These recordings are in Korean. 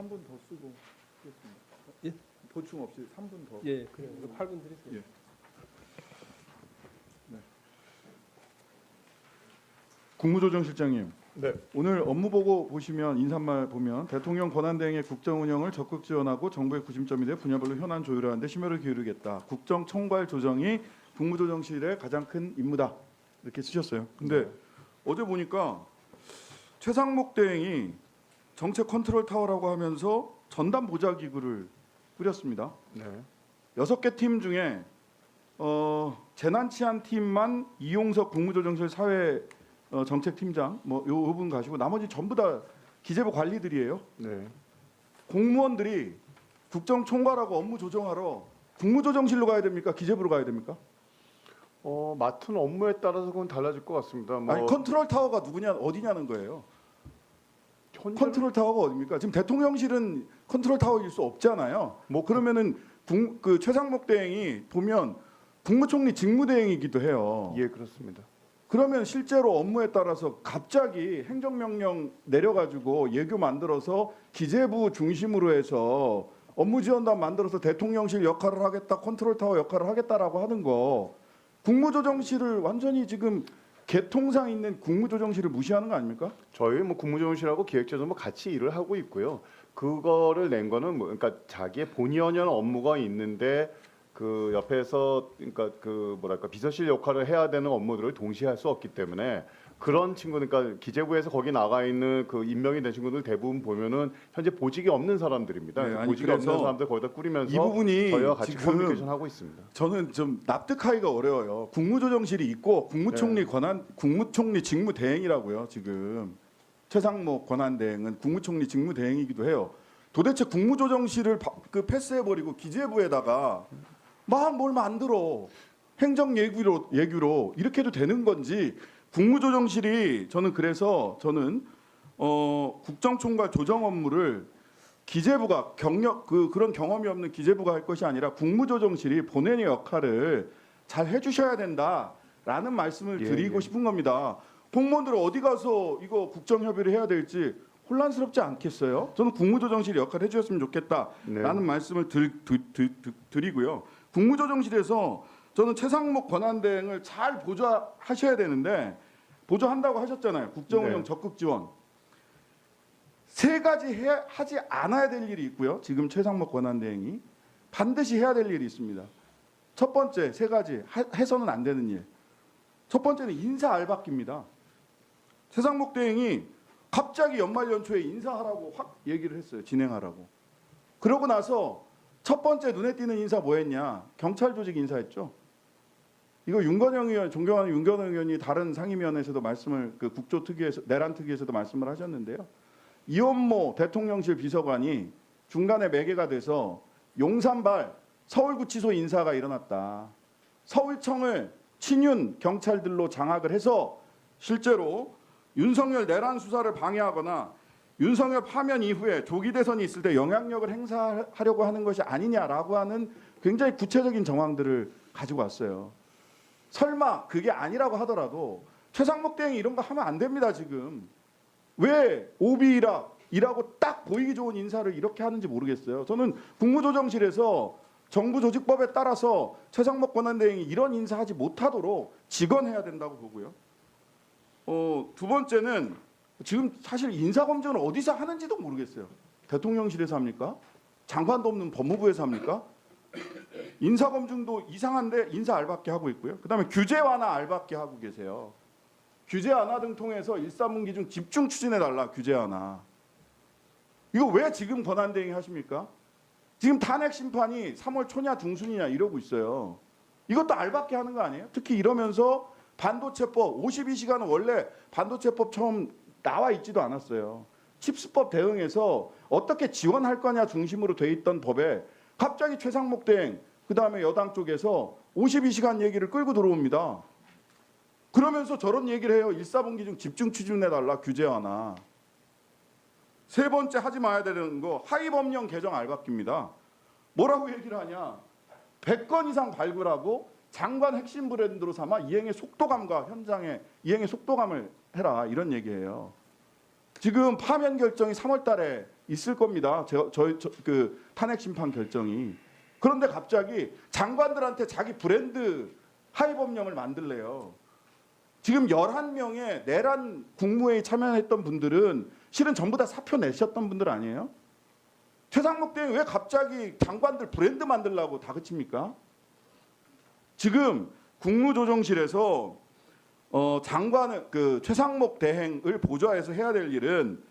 3분 더 쓰고 하겠습니다. 예? 보충 없이 3분 더. 예, 그래요. 8분 드릴게요. 예. 네. 국무조정실장님, 네. 오늘 업무보고 보시면 인사말 보면 대통령 권한대행의 국정 운영을 적극 지원하고 정부의 구심점이 돼 분야별로 현안 조율하는데 심혈을 기울이겠다. 국정 총괄 조정이 국무조정실의 가장 큰 임무다. 이렇게 쓰셨어요. 근데 어제 보니까 최상목 대행이 정책 컨트롤 타워라고 하면서 전담 보좌 기구를 꾸렸습니다. 네. 6개 팀 중에 재난치안 팀만 이용석 국무조정실 사회 정책팀장 요 분 가시고 나머지 전부 다 기재부 관리들이에요. 네. 공무원들이 국정 총괄하고 업무 조정하러 국무조정실로 가야 됩니까? 기재부로 가야 됩니까? 맡은 업무에 따라서 그건 달라질 것 같습니다. 아니 컨트롤 타워가 누구냐 어디냐는 거예요. 컨트롤 타워가 어디입니까? 지금 대통령실은 컨트롤 타워일 수 없잖아요. 그러면은 그 최상목 대행이 보면 국무총리 직무대행이기도 해요. 예, 그렇습니다. 그러면 실제로 업무에 따라서 갑자기 행정명령 내려가지고 예교 만들어서 기재부 중심으로 해서 업무지원단 만들어서 대통령실 역할을 하겠다, 컨트롤타워 역할을 하겠다라고 하는 거 국무조정실을 완전히 지금 개통상 있는 국무조정실을 무시하는 거 아닙니까? 저희 국무조정실하고 기획재정부 같이 일을 하고 있고요. 그거를 낸 거는 그러니까 자기의 본연의 업무가 있는데 그 옆에서 그러니까 그 뭐랄까 비서실 역할을 해야 되는 업무들을 동시에 할 수 없기 때문에 그런 친구 그러니까 기재부에서 거기 나가 있는 그 임명이 된 친구들 대부분 보면은 현재 보직이 없는 사람들입니다. 네, 아니, 보직이 없는 사람들 거기다 꾸리면서 이 부분이 저희와 같이 지금 커뮤니케이션 하고 있습니다. 저는 좀 납득하기가 어려워요. 국무조정실이 있고 국무총리 국무총리 직무대행이라고요. 지금 최상목 권한대행은 국무총리 직무대행이기도 해요. 도대체 국무조정실을 패스해버리고 기재부에다가 막 뭘 만들어 행정 예규로 이렇게 해도 되는 건지 국무조정실이 저는 그래서 국정총괄 조정 업무를 기재부가 그런 경험이 없는 기재부가 할 것이 아니라 국무조정실이 본연의 역할을 잘 해주셔야 된다라는 말씀을 드리고 싶은 겁니다. 공무원들 어디 가서 이거 국정협의를 해야 될지 혼란스럽지 않겠어요? 저는 국무조정실이 역할을 해주셨으면 좋겠다라는 말씀을 드리고요. 국무조정실에서 저는 최상목 권한대행을 잘 보좌하셔야 되는데 보좌한다고 하셨잖아요. 국정운영 적극 지원. 세 가지 하지 않아야 될 일이 있고요. 지금 최상목 권한대행이 반드시 해야 될 일이 있습니다. 첫 번째 세 가지 해서는 안 되는 일. 첫 번째는 인사 알박기입니다. 최상목 대행이 갑자기 연말 연초에 인사하라고 확 얘기를 했어요. 진행하라고. 그러고 나서 첫 번째 눈에 띄는 인사 뭐했냐? 경찰 조직 인사했죠. 이거 윤건영 의원, 존경하는 윤건영 의원이 다른 상임위원회에서도 말씀을 국조특위에서 내란 특위에서도 말씀을 하셨는데요. 이원모 대통령실 비서관이 중간에 매개가 돼서 용산발 서울구치소 인사가 일어났다. 서울청을 친윤 경찰들로 장악을 해서 실제로 윤석열 내란 수사를 방해하거나 윤석열 파면 이후에 조기 대선이 있을 때 영향력을 행사하려고 하는 것이 아니냐라고 하는 굉장히 구체적인 정황들을 가지고 왔어요. 설마 그게 아니라고 하더라도 최상목 대행이 이런 거 하면 안 됩니다. 지금 왜 오비이라고 딱 보이기 좋은 인사를 이렇게 하는지 모르겠어요. 저는 국무조정실에서 정부 조직법에 따라서 최상목 권한대행이 이런 인사하지 못하도록 직언해야 된다고 보고요. 두 번째는 지금 사실 인사검증을 어디서 하는지도 모르겠어요. 대통령실에서 합니까? 장관도 없는 법무부에서 합니까? 인사검증도 이상한데 인사 알박기 하고 있고요. 그다음에 규제 완화 알박기 하고 계세요. 규제 완화 등 통해서 1·3분기 중 집중 추진해달라. 규제 완화. 이거 왜 지금 권한대행이 하십니까? 지금 탄핵 심판이 3월 초냐 중순이냐 이러고 있어요. 이것도 알박기 하는 거 아니에요? 특히 이러면서 반도체법 52시간은 원래 반도체법 처음 나와 있지도 않았어요. 칩스법 대응해서 어떻게 지원할 거냐 중심으로 돼 있던 법에 갑자기 최상목 대행 그다음에 여당 쪽에서 52시간 얘기를 끌고 들어옵니다. 그러면서 저런 얘기를 해요. 1·4분기 중 집중 추진해달라. 규제 완화. 세 번째 하지 마야 되는 거 하위법령 개정 알박기입니다. 뭐라고 얘기를 하냐. 100건 이상 발굴하고 장관 핵심 브랜드로 삼아 이행의 속도감과 현장의 이행의 속도감을 해라. 이런 얘기예요. 지금 파면 결정이 3월 달에 있을 겁니다. 그 탄핵 심판 결정이. 그런데 갑자기 장관들한테 자기 브랜드 하위 법령을 만들래요. 지금 11명의 내란 국무회의 참여했던 분들은 실은 전부 다 사표 내셨던 분들 아니에요? 최상목 대행이 왜 갑자기 장관들 브랜드 만들려고 다그칩니까? 지금 국무조정실에서 장관을 그 최상목 대행을 보좌해서 해야 될 일은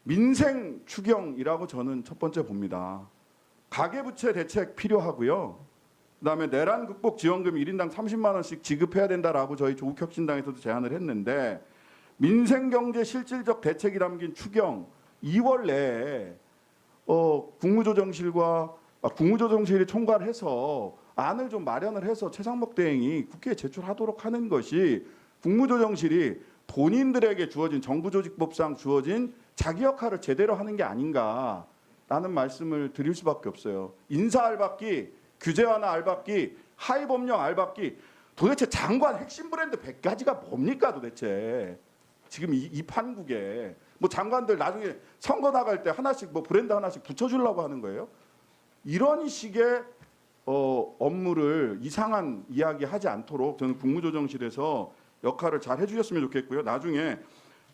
민생 추경이라고 저는 첫 번째 봅니다. 가계부채 대책 필요하고요. 그다음에 내란 극복 지원금 1인당 30만 원씩 지급해야 된다라고 저희 조국혁신당에서도 제안을 했는데 민생 경제 실질적 대책이 담긴 추경 2월 내에 국무조정실이 총괄해서 안을 좀 마련을 해서 최상목 대행이 국회에 제출하도록 하는 것이 국무조정실이 본인들에게 주어진 정부조직법상 주어진 자기 역할을 제대로 하는 게 아닌가라는 말씀을 드릴 수밖에 없어요. 인사 알박기, 규제 완화 알박기, 하위 법령 알박기, 도대체 장관 핵심 브랜드 100가지가 뭡니까 도대체? 지금 이 판국에 뭐 장관들 나중에 선거 나갈 때 하나씩 뭐 브랜드 하나씩 붙여주려고 하는 거예요? 이런 식의 업무를 이상한 이야기 하지 않도록 저는 국무조정실에서 역할을 잘 해주셨으면 좋겠고요. 나중에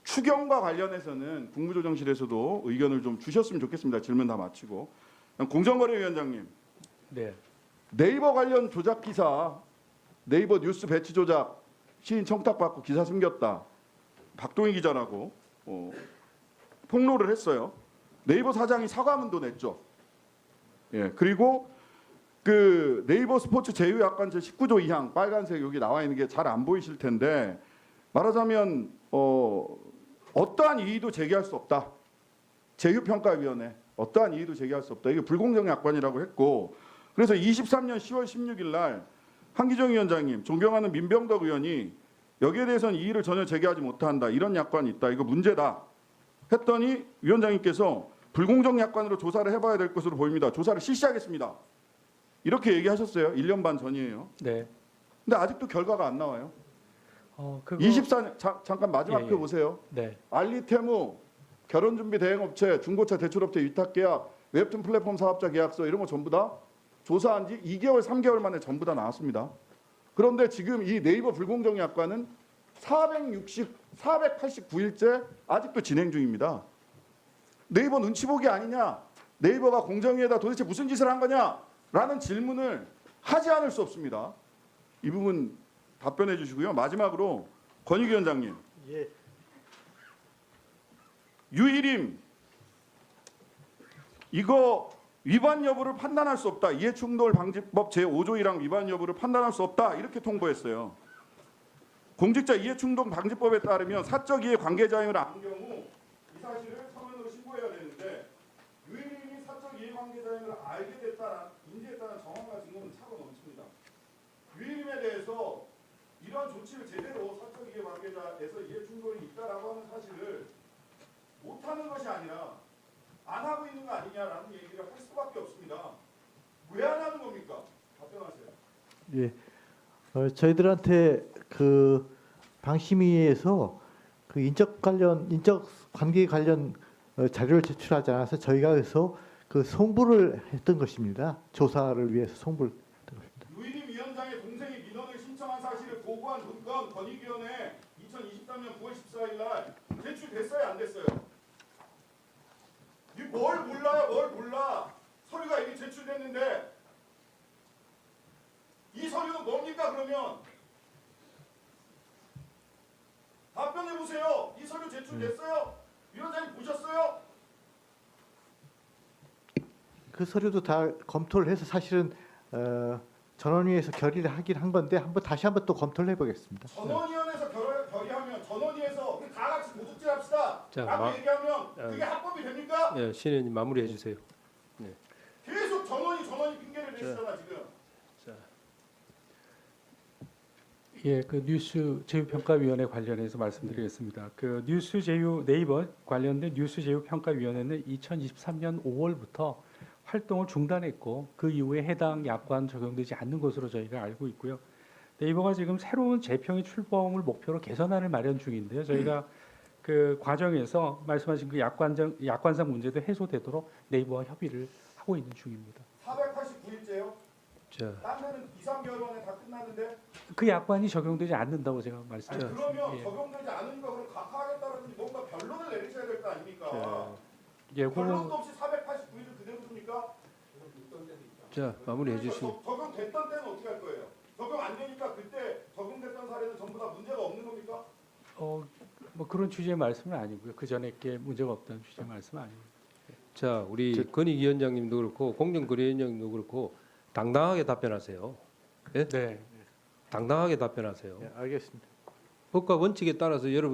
추경과 관련해서는 국무조정실에서도 의견을 좀 주셨으면 좋겠습니다. 질문 다 마치고. 공정거래위원장님. 네. 네이버 관련 조작 기사, 네이버 뉴스 배치 조작 시인 청탁받고 기사 숨겼다. 박동희 기자라고 폭로를 했어요. 네이버 사장이 사과문도 냈죠. 예, 그리고 그 네이버 스포츠 제휴약관 제19조 2항 빨간색 여기 나와 있는 게 잘 안 보이실 텐데 말하자면 어떠한 이의도 제기할 수 없다. 제휴평가위원회 어떠한 이의도 제기할 수 없다. 이게 불공정 약관이라고 했고 그래서 23년 10월 16일 날 한기정 위원장님, 존경하는 민병덕 의원이 여기에 대해서는 이의를 전혀 제기하지 못한다. 이런 약관이 있다. 이거 문제다. 했더니 위원장님께서 불공정 약관으로 조사를 해봐야 될 것으로 보입니다. 조사를 실시하겠습니다. 이렇게 얘기하셨어요. 1년 반 전이에요. 네. 근데 아직도 결과가 안 나와요. 그거 24년 잠깐 마지막 표 보세요. 네. 알리테무 결혼준비 대행업체 중고차 대출업체 위탁계약 웹툰 플랫폼 사업자 계약서 이런 거 전부 다 조사한 지 2개월 3개월 만에 전부 다 나왔습니다. 그런데 지금 이 네이버 불공정 약관은 489일째 아직도 진행 중입니다. 네이버 눈치 보기 아니냐? 네이버가 공정위에다 도대체 무슨 짓을 한 거냐? 라는 질문을 하지 않을 수 없습니다. 이 부분 답변해 주시고요. 마지막으로 권익 위원장님. 예. 유일임 이거 위반 여부를 판단할 수 없다. 이해충돌 방지법 제5조 1항 위반 여부를 판단할 수 없다. 이렇게 통보했어요. 공직자 이해충돌 방지법에 따르면 사적 이해 관계자임을 안 경우 이 사실을 서면으로 신고해야 되는데 유일임이 사적 이해 관계자임을 알게 됐다는 인지했다는 정황과 증거는 차고 넘칩니다. 유일임에 대해서 이런 조치를 제대로 사적 이해 관계자에서 이해충돌이 있다라고 하는 사실을 못하는 것이 아니라 안 하고 있는 거 아니냐라는 얘기를 할 수밖에 없습니다. 왜 안 하는 겁니까? 답변하세요. 예. 저희들한테 그 방심위에서 그 인적 관계 관련 자료를 제출하지 않아서 저희가 그래서 그 송부를 했던 것입니다. 조사를 위해서 송부를 했던 것입니다. 유일임 위원장의 동생이 민원을 신청한 사실을 보고한 문건 권익위원회 2023년 9월 14일 날 제출됐어요, 안 됐어요? 뭘 몰라요, 뭘 몰라? 서류가 이미 제출됐는데 이 서류는 뭡니까 그러면? 답변해 보세요. 이 서류 제출됐어요? 위원장님 보셨어요? 그 서류도 다 검토를 해서 사실은 전원위에서 결의를 하긴 한 건데 다시 한번 또 검토를 해보겠습니다. 전원위원회에서 결의하면 전원위에서 우리 다 같이 도둑질합시다. 자, 라고 얘기하면 그게 합법이 됩니까? 네, 신의원님 마무리해 주세요. 계속 전원이 핑계를 대시잖아 지금. 자, 예, 그 뉴스 제휴 평가위원회 관련해서 말씀드리겠습니다. 그 뉴스 제휴 네이버 관련된 뉴스 제휴 평가위원회는 2023년 5월부터 활동을 중단했고 그 이후에 해당 약관 적용되지 않는 것으로 저희가 알고 있고요. 네이버가 지금 새로운 재평의 출범을 목표로 개선안을 마련 중인데요. 저희가 그 과정에서 말씀하신 그 약관상 문제도 해소되도록 네이버와 협의를 하고 있는 중입니다. 489일째요? 자, 딴 데는 2, 3개월 만에 다 끝났는데 그 약관이 적용되지 않는다고 제가 아니, 말씀드렸습니다. 그러면 예. 적용되지 않으니까 그럼 각하하겠다는 뭔가 변론을 내리셔야 될 거 아닙니까? 예, 변론도 그거 없이 489일을 그대로 둡니까? 자 마무리해 주시고. 적용됐던 때는 어떻게 할 거예요? 적용 안 되니까 그때 적용됐던 사례는 전부 다 문제가 없는 겁니까? 뭐 그런 취지의 말씀은 아니고요. 그 전에 게 문제가 없다는 취지의 말씀은 아닙니다. 자 우리 건익위원장님도 그렇고 공정거래위원장님도 그렇고 당당하게 답변하세요. 예? 네. 당당하게 답변하세요. 네, 알겠습니다. 법과 원칙에 따라서 여러분